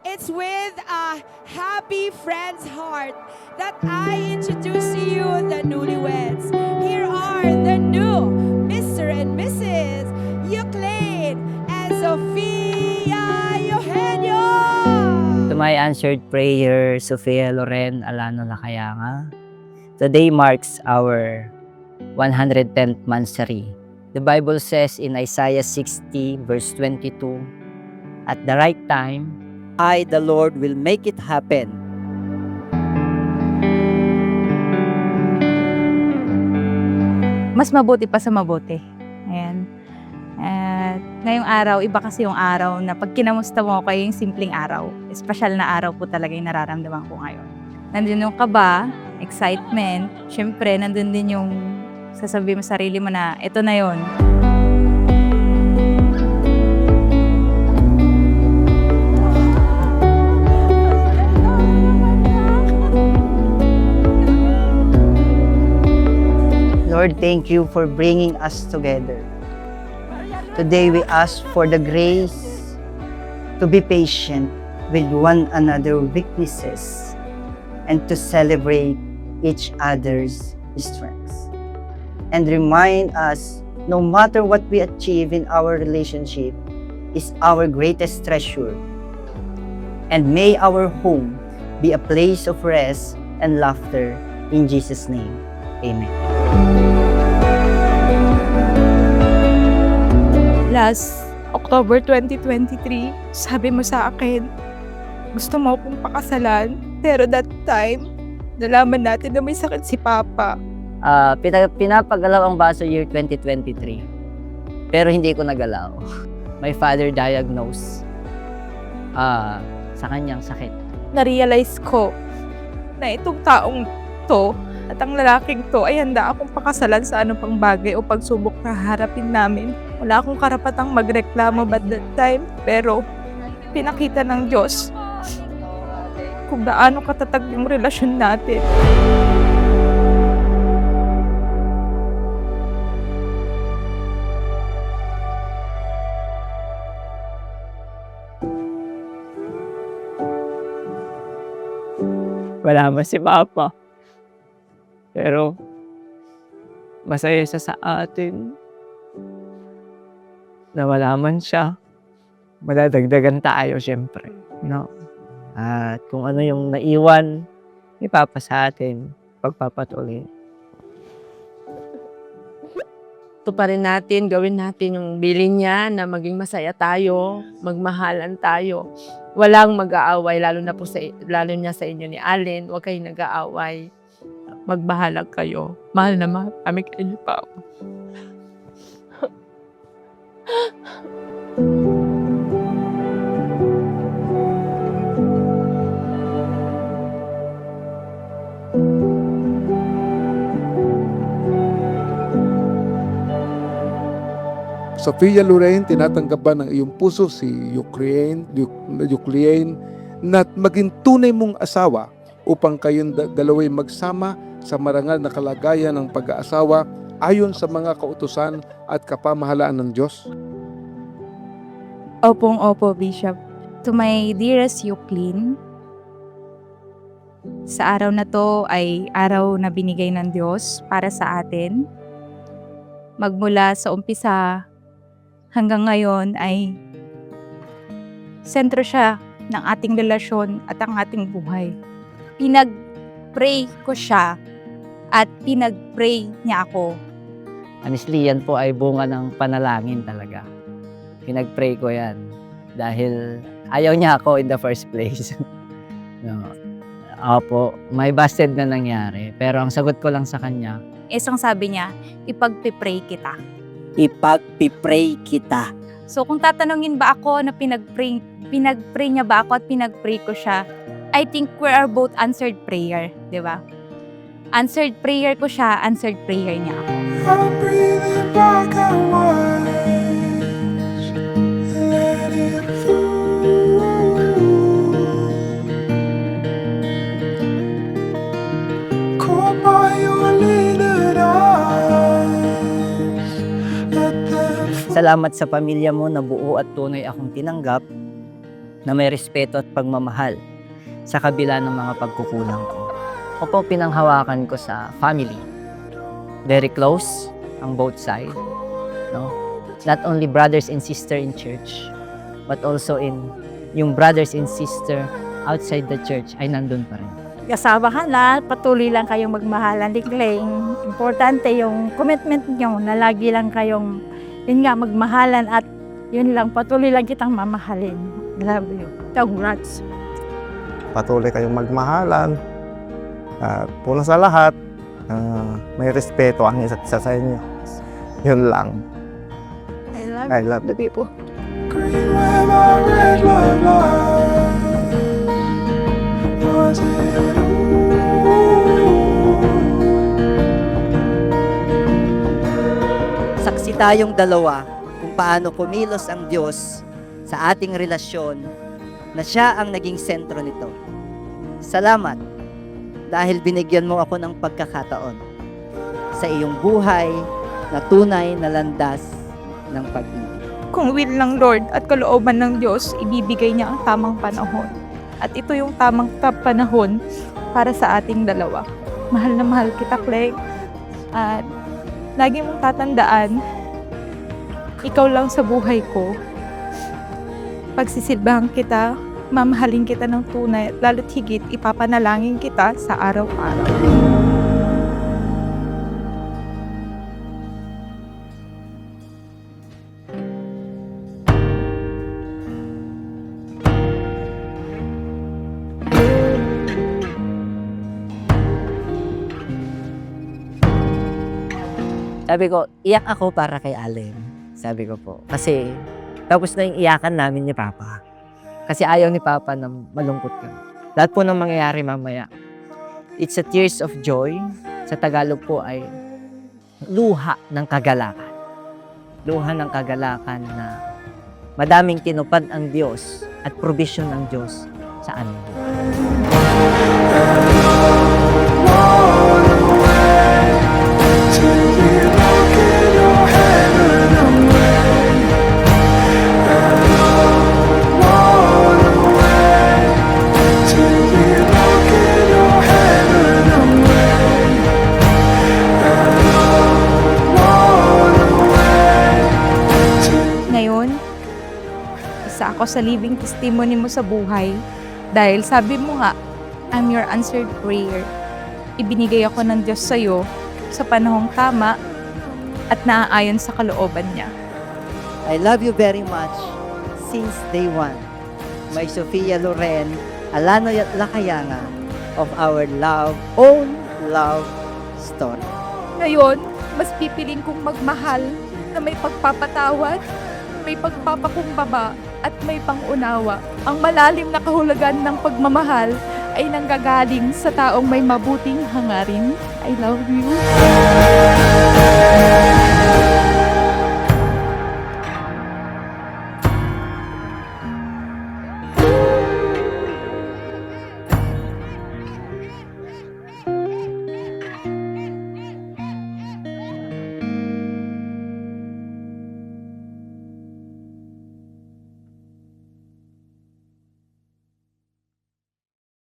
It's with a happy friend's heart that I introduce to you the newlyweds. Here are the new Mr. and Mrs. Euclid and Sofia Eugenio. To my answered prayer, Sofia Loren Alano Lakayanga, today marks our 110th mansary. The Bible says in Isaiah 60 verse 22, at the right time, I, the Lord, will make it happen. Mas mabuti pa sa mabuti. Ayan. At ngayong araw, iba kasi yung araw na pag kinamusta mo ako yung simpleng araw. Espesyal na araw po talaga yung nararamdaman ko ngayon. Nandun yung kaba, excitement, syempre nandun din yung sasabihin mo sa sarili mo na ito na yon. Lord, thank you for bringing us together. Today we ask for the grace to be patient with one another's weaknesses and to celebrate each other's strengths. And remind us, no matter what we achieve in our relationship, is our greatest treasure. And may our home be a place of rest and laughter. In Jesus' name, amen. Last October 2023, sabi mo sa akin, gusto mo akong pakasalan. Pero that time, nalaman natin na may sakit si Papa. Pinapagalaw ang baso year 2023. Pero hindi ko nagalaw. My father diagnosed sa kanyang sakit. Na-realize ko na itong taong to at ang lalaking to ay handa akong pakasalan sa anong bagay o pagsubok na harapin namin. Wala akong karapatang magreklamo but that time, pero pinakita ng Diyos kung gaano katatag yung relasyon natin. Wala man si Papa. Pero masaya siya sa atin na wala man siya. Madadagdagan tayo siyempre. No? At kung ano yung naiwan ni Papa sa atin, pagpapatuloy. Tuparin natin, gawin natin yung bilin niya na maging masaya tayo, magmahalan tayo. Walang mag-aaway, lalo na sa inyo ni Allen, huwag kayong nag-aaway. Magbahalag kayo. Mahal na mahal kami kayo ni Papa. Sofia Loren, tinatanggap ba ng iyong puso si Euclid na maging tunay mong asawa upang kayong dalaway magsama sa marangal na kalagayan ng pag-aasawa ayon sa mga kautusan at kapamahalaan ng Diyos? Opong-opo, Bishop. To my dearest Euclid, sa araw na to ay araw na binigay ng Diyos para sa atin. Magmula sa umpisa hanggang ngayon ay sentro siya ng ating relasyon at ang ating buhay. Pinag-pray ko siya at pinag-pray niya ako. Honestly, yan po ay bunga ng panalangin talaga. Pinag-pray ko yan dahil ayaw niya ako in the first place. No. Opo, may busted na nangyari. Pero ang sagot ko lang sa kanya, Isang sabi niya, ipag-pray kita. ipag-pray kita. So kung tatanungin ba ako na pinag-pray niya ba ako at pinag-pray ko siya, I think we are both answered prayer, di ba? Answered prayer ko siya, answered prayer niya ako. I'm breathing back at once, let it through. Caught by your little eyes, let them Salamat sa pamilya mo na buo at tunay akong tinanggap. na may respeto at pagmamahal sa kabila ng mga pagkukulang ko. Ako po pinanghawakan ko sa family. Very close ang both side. No? Not only brothers and sister in church, but also in yung brothers and sister outside the church ay nandun pa rin. Kasama ka na, patuloy lang kayong magmahalan ni Kling. Importante yung commitment nyo na lagi lang kayong, yun nga, magmahalan at yun lang, patuloy lang kitang mamahalin. Love you. Congrats. Patuloy kayong magmahalan. At una sa lahat, may respeto ang isa't isa sa inyo. Yun lang. I love you po. Green where my red love lies. Was it Saksi tayong dalawa kung paano kumilos ang Diyos sa ating relasyon na siya ang naging sentro nito. Salamat dahil binigyan mo ako ng pagkakataon sa iyong buhay na tunay na landas ng pag-ibig. Kung will ng Lord at kalooban ng Diyos, ibibigay niya ang tamang panahon. At ito yung tamang panahon para sa ating dalawa. Mahal na mahal kita, Clegg. At lagi mong tatandaan, ikaw lang sa buhay ko. Pagsisilbahan kita, mamahalin kita ng tunay, at lalo't higit ipapanalangin kita sa araw-araw. Sabi ko, iyak ako para kay Allen. Sabi ko po. Kasi tapos na yung iyakan namin ni Papa. Kasi ayaw ni Papa na malungkot kami. Lahat po ng mangyayari mamaya, it's a tears of joy. Sa Tagalog po ay luha ng kagalakan. Luha ng kagalakan na madaming tinupad ang Diyos at provision ng Diyos sa amin. Ngayon, isa ako sa living testimony mo sa buhay dahil sabi mo nga, I'm your answered prayer. Ibinigay ako ng Diyos sa'yo sa panahong tama at naaayon sa kalooban niya. I love you very much since day one. My Sofia Loren, Alanoy at Lakayanga of our own love story. Ngayon, mas pipiling kong magmahal na may pagpapatawad, may pagpapakumbaba at may pangunawa. Ang malalim na kahulugan ng pagmamahal ay nanggagaling sa taong may mabuting hangarin. I love you.